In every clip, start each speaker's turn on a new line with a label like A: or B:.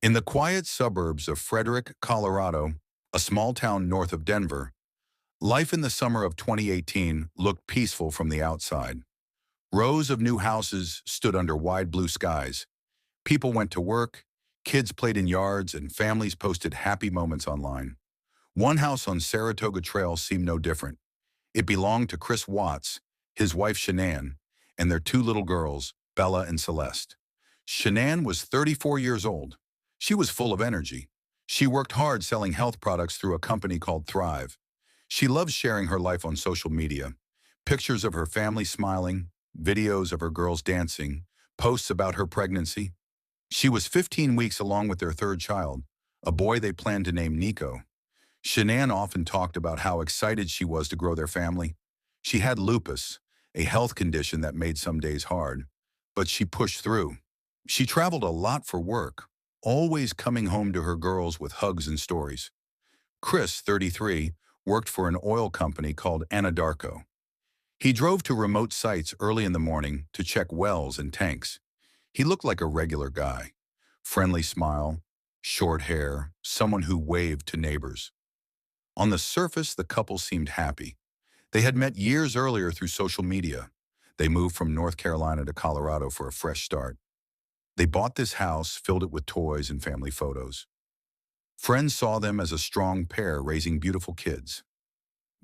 A: In the quiet suburbs of Frederick, Colorado, a small town north of Denver, life in the summer of 2018 looked peaceful from the outside. Rows of new houses stood under wide blue skies. People went to work, kids played in yards, and families posted happy moments online. One house on Saratoga Trail seemed no different. It belonged to Chris Watts, his wife Shanann, and their two little girls, Bella and Celeste. Shanann was 34 years old. She was full of energy. She worked hard selling health products through a company called Thrive. She loved sharing her life on social media. Pictures of her family smiling, videos of her girls dancing, posts about her pregnancy. She was 15 weeks along with their third child, a boy they planned to name Nico. Shanann often talked about how excited she was to grow their family. She had lupus, a health condition that made some days hard, but she pushed through. She traveled a lot for work, always coming home to her girls with hugs and stories. Chris, 33, worked for an oil company called Anadarko. He drove to remote sites early in the morning to check wells and tanks. He looked like a regular guy. Friendly smile, short hair, someone who waved to neighbors. On the surface, the couple seemed happy. They had met years earlier through social media. They moved from North Carolina to Colorado for a fresh start. They bought this house, filled it with toys and family photos. Friends saw them as a strong pair raising beautiful kids.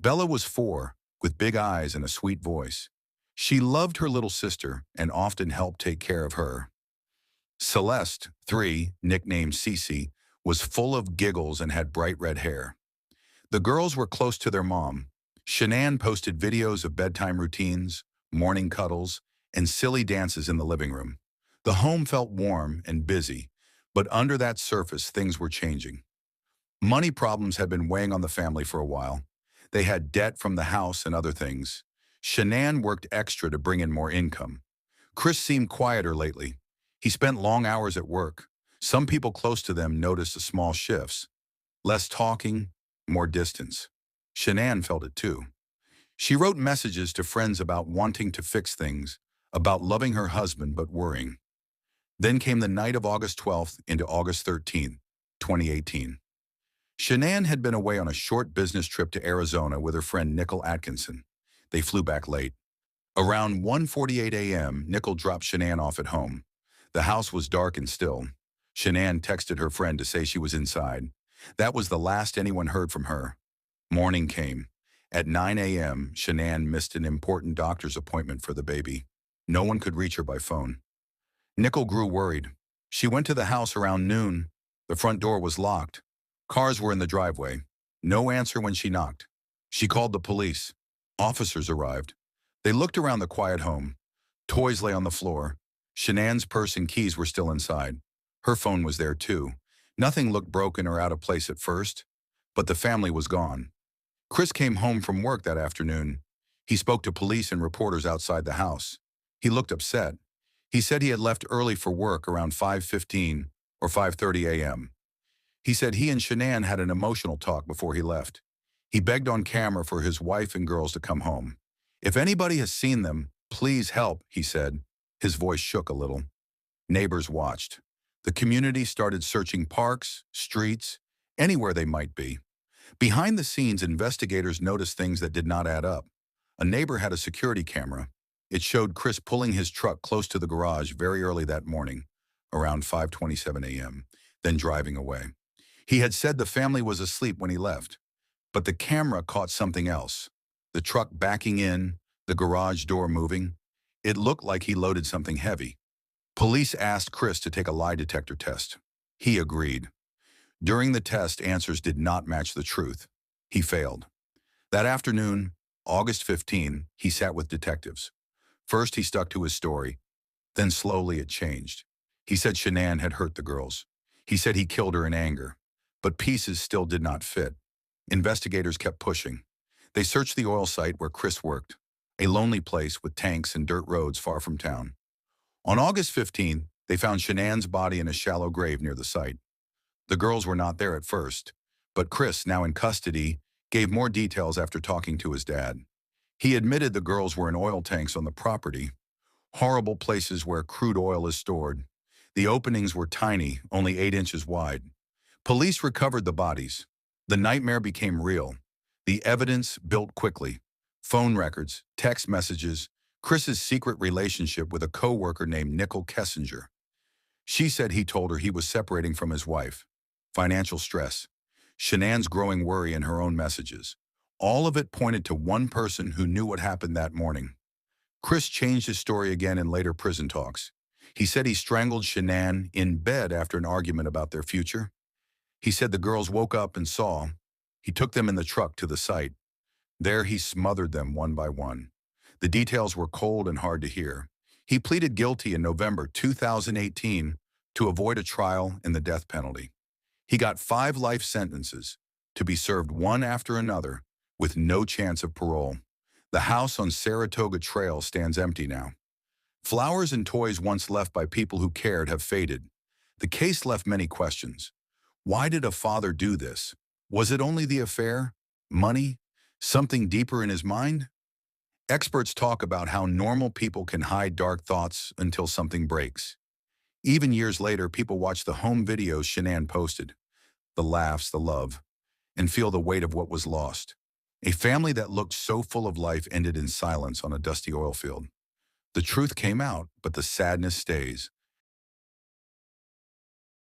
A: Bella was 4, with big eyes and a sweet voice. She loved her little sister and often helped take care of her. Celeste, 3, nicknamed Cece, was full of giggles and had bright red hair. The girls were close to their mom. Shanann posted videos of bedtime routines, morning cuddles, and silly dances in the living room. The home felt warm and busy, but under that surface, things were changing. Money problems had been weighing on the family for a while. They had debt from the house and other things. Shanann worked extra to bring in more income. Chris seemed quieter lately. He spent long hours at work. Some people close to them noticed the small shifts. Less talking, more distance. Shanann felt it too. She wrote messages to friends about wanting to fix things, about loving her husband but worrying. Then came the night of August 12th into August 13th, 2018. Shanann had been away on a short business trip to Arizona with her friend Nicole Atkinson. They flew back late. Around 1:48 a.m., Nicole dropped Shanann off at home. The house was dark and still. Shanann texted her friend to say she was inside. That was the last anyone heard from her. Morning came. At 9 a.m., Shanann missed an important doctor's appointment for the baby. No one could reach her by phone. Nicole grew worried. She went to the house around noon. The front door was locked. Cars were in the driveway. No answer when she knocked. She called the police. Officers arrived. They looked around the quiet home. Toys lay on the floor. Shanann's purse and keys were still inside. Her phone was there too. Nothing looked broken or out of place at first, but the family was gone. Chris came home from work that afternoon. He spoke to police and reporters outside the house. He looked upset. He said he had left early for work around 5:15 or 5:30 a.m. He said he and Shanann had an emotional talk before he left. He begged on camera for his wife and girls to come home. "If anybody has seen them, please help," he said. His voice shook a little. Neighbors watched. The community started searching parks, streets, anywhere they might be. Behind the scenes, investigators noticed things that did not add up. A neighbor had a security camera. It showed Chris pulling his truck close to the garage very early that morning, around 5:27 a.m., then driving away. He had said the family was asleep when he left, but the camera caught something else. The truck backing in, the garage door moving. It looked like he loaded something heavy. Police asked Chris to take a lie detector test. He agreed. During the test, answers did not match the truth. He failed. That afternoon, August 15, he sat with detectives. First, he stuck to his story. Then slowly it changed. He said Shanann had hurt the girls. He said he killed her in anger. But pieces still did not fit. Investigators kept pushing. They searched the oil site where Chris worked, a lonely place with tanks and dirt roads far from town. On August 15th, they found Shanann's body in a shallow grave near the site. The girls were not there at first, but Chris, now in custody, gave more details after talking to his dad. He admitted the girls were in oil tanks on the property, horrible places where crude oil is stored. The openings were tiny, only 8 inches wide. Police recovered the bodies. The nightmare became real. The evidence built quickly. Phone records, text messages, Chris's secret relationship with a co-worker named Nicole Kessinger. She said he told her he was separating from his wife. Financial stress. Shanann's growing worry in her own messages. All of it pointed to one person who knew what happened that morning. Chris changed his story again in later prison talks. He said he strangled Shanann in bed after an argument about their future. He said the girls woke up and saw. He took them in the truck to the site. There he smothered them one by one. The details were cold and hard to hear. He pleaded guilty in November 2018 to avoid a trial and the death penalty. He got 5 life sentences to be served one after another with no chance of parole. The house on Saratoga Trail stands empty now. Flowers and toys once left by people who cared have faded. The case left many questions. Why did a father do this? Was it only the affair? Money? Something deeper in his mind? Experts talk about how normal people can hide dark thoughts until something breaks. Even years later, people watch the home videos Shanann posted, the laughs, the love, and feel the weight of what was lost. A family that looked so full of life ended in silence on a dusty oil field. The truth came out, but the sadness stays.